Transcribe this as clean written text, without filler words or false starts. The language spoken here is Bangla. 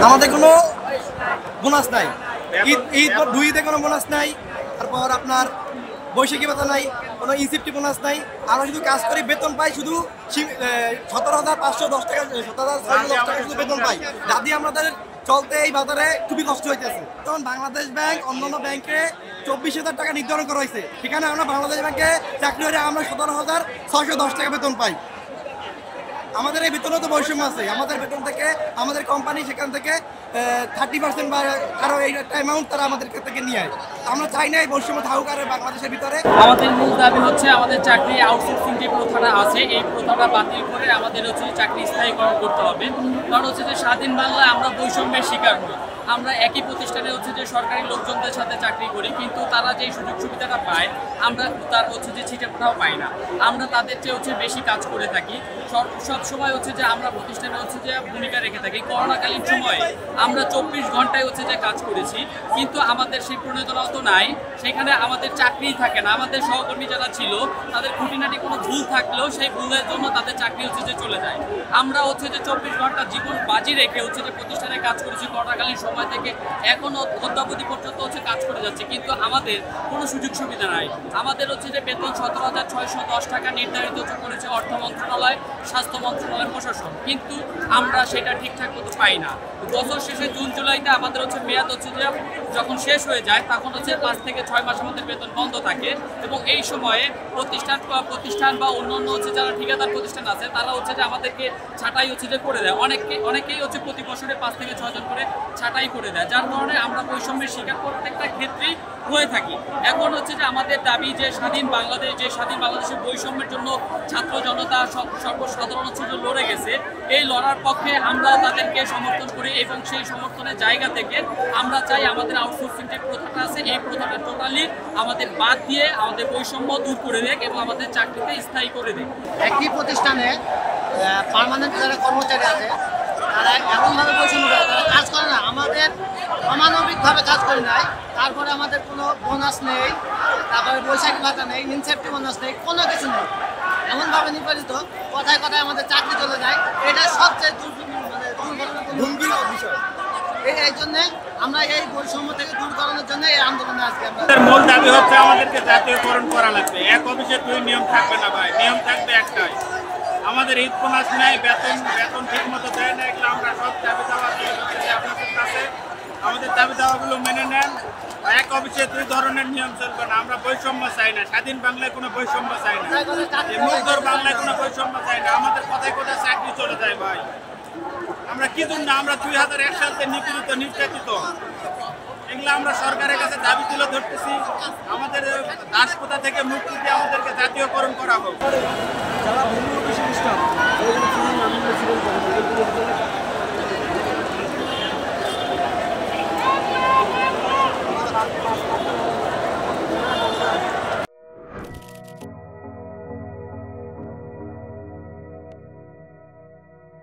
আমাদের কোনো বোনাস নাই, ঈদ ঈদে কোনো বোনাস নাই, তারপর আপনার বৈশাখী ভাতা নাই, কোনো ইনসেপ্টি বোনাস নাই। আমরা শুধু কাজ করি, বেতন পাই শুধু 17,510 টাকা, 17,610 টাকা শুধু বেতন পাই, যা দিয়ে আমাদের চলতে এই বাজারে খুবই কষ্ট হইতেছে। তখন বাংলাদেশ ব্যাংক অন্যান্য ব্যাংকে 24,000 টাকা নির্ধারণ করা হয়েছে, সেখানে আমরা বাংলাদেশ ব্যাংকে চাকরি করে আমরা 17,610 টাকা বেতন পাই। আমাদের এই বেতনে তো বৈষম্য আছে, আমাদের বেতন থেকে আমাদের কোম্পানি সেখান থেকে 30% বা আরও এই একটা অ্যামাউন্ট তারা আমাদের থেকে নিয়ে হয়। আমরা চাই না এই বৈষম্য থাকুক আর বাংলাদেশের ভিতরে। আমাদের মূল দাবি হচ্ছে আমাদের চাকরি আউটসোর্সিং যে প্রথাটা আছে এই প্রথাটা বাতিল করে আমাদের হচ্ছে চাকরি স্থায়ীকরণ করতে হবে। কারণ হচ্ছে যে স্বাধীন বাংলায় আমরা বৈষম্যের শিকার হই। আমরা একই প্রতিষ্ঠানে হচ্ছে যে সরকারি লোকজনদের সাথে চাকরি করি, কিন্তু তারা যেই সুযোগ সুবিধাটা পায় আমরা তার হচ্ছে যে ছিটে ফোটাও পাই না। আমরা তাদের চেয়ে হচ্ছে বেশি কাজ করে থাকি। সব সময় হচ্ছে যে আমরা প্রতিষ্ঠানে হচ্ছে যে ভূমিকা রেখে থাকি। করোনাকালীন সময়ে আমরা 24 ঘন্টায় হচ্ছে যে কাজ করেছি, কিন্তু আমাদের সেই প্রণোদনা তো নাই, সেখানে আমাদের চাকরিই থাকে না। আমাদের সহকর্মী যারা ছিল তাদের খুঁটিনাটি কোনো ভুল থাকলেও সেই ভুলের জন্য তাদের চাকরি হচ্ছে যে চলে যায়। আমরা হচ্ছে যে 24 ঘন্টা জীবন বাজি রেখে হচ্ছে যে প্রতিষ্ঠানে কাজ করেছি করোনাকালীন সময় থেকে এখনো অদ্যাবধি পর্যন্ত হচ্ছে কাজ করে যাচ্ছে, কিন্তু আমাদের কোনো সুযোগ সুবিধা নাই। আমাদের হচ্ছে যে বেতন 17,610 টাকা নির্ধারিত করেছে অর্থ মন্ত্রণালয়, স্বাস্থ্য মন্ত্রণালয়ের প্রশাসন, কিন্তু আমরা সেটা ঠিকঠাক মতো পাই না। বছর শেষে জুন জুলাইতে আমাদের হচ্ছে মেয়াদ হচ্ছে যে যখন শেষ হয়ে যায় তখন হচ্ছে 5 থেকে 6 মাস আমাদের বেতন বন্ধ থাকে, এবং এই সময়ে প্রতিষ্ঠান বা অন্যান্য হচ্ছে যারা ঠিকাদার প্রতিষ্ঠান আছে তারা হচ্ছে যে আমাদেরকে ছাঁটাই হচ্ছে যে করে দেয়। অনেকেই হচ্ছে প্রতি বছরে 5 থেকে 6 জন করে ছাঁটাই করে দেয়, যার কারণে আমরা বৈষম্যের শিকার প্রত্যেকটা ক্ষেত্রেই হয়ে থাকি। এখন হচ্ছে যে আমাদের দাবি যে স্বাধীন বাংলাদেশের বৈষম্যের জন্য ছাত্র জনতা সর্বসাধারণ হচ্ছে যে লড়ে গেছে, এই লড়ার পক্ষে আমরা তাদেরকে সমর্থন করি, এবং সেই সমর্থনের জায়গা থেকে আমরা চাই আমাদের আউটসোর্সিং যে প্রথাটা আছে এই প্রথাটা টোটালি আমাদের বাদ দিয়ে আমাদের বৈষম্য দূর করে দেখ এবং আমাদের চাকরিতে স্থায়ী করে দেখ। একই প্রতিষ্ঠানে পার্মানেন্ট যারা কর্মচারী আছে তারা এমনভাবে বৈষম্য করে, তারা কাজ করে না, আমাদের অমানবিকভাবে কাজ করে নাই, তারপরে আমাদের কোনো বোনাস নেই, তারপরে বৈশাখী ভাতা নেই, ইনসেপ্টি বোনাস নেই, কোনো কিছু নেই, এমনভাবে নির্বাচিত, কথায় কথায় আমাদের চাকরি চলে যায়। এটা সবচেয়ে দুর্ঘটনার বিষয়। এই জন্যে আমরা এই বৈষম্য থেকে দূর করানোর জন্য এই আন্দোলনে আজকে আমাদের মূল দাবি হচ্ছে আমাদেরকে জাতীয়করণ করা লাগবে। এক অফিসে 2 নিয়ম থাকবে না ভাই, নিয়ম থাকবে একটাই। আমাদের ঈদ বোনাস নেই, বেতন ঠিক মতো দেয় না, এগুলো আমরা সব দাবি দাওয়া আপনাদের কাছে আমাদের দাবি দাওয়াগুলো মেনে নেন। এক অফিসে 2 ধরনের নিয়ম চলবে না। আমরা বৈষম্য চাই না, স্বাধীন বাংলায় কোনো বৈষম্য চাই না, মুক্তর বাংলায় কোনো বৈষম্য চাই না। আমাদের কোথায় কোথায় চাকরি চলে যায় ভাই, আমরা কি জন্য আমরা 2001 সালে নিপীড়িত নির্যাতিত, এগুলো আমরা সরকারের কাছে দাবি তুলে ধরতেছি। আমাদের দাসপ্রথা থেকে মুক্তি দিয়ে আমাদেরকে জাতীয়করণ করা হোক।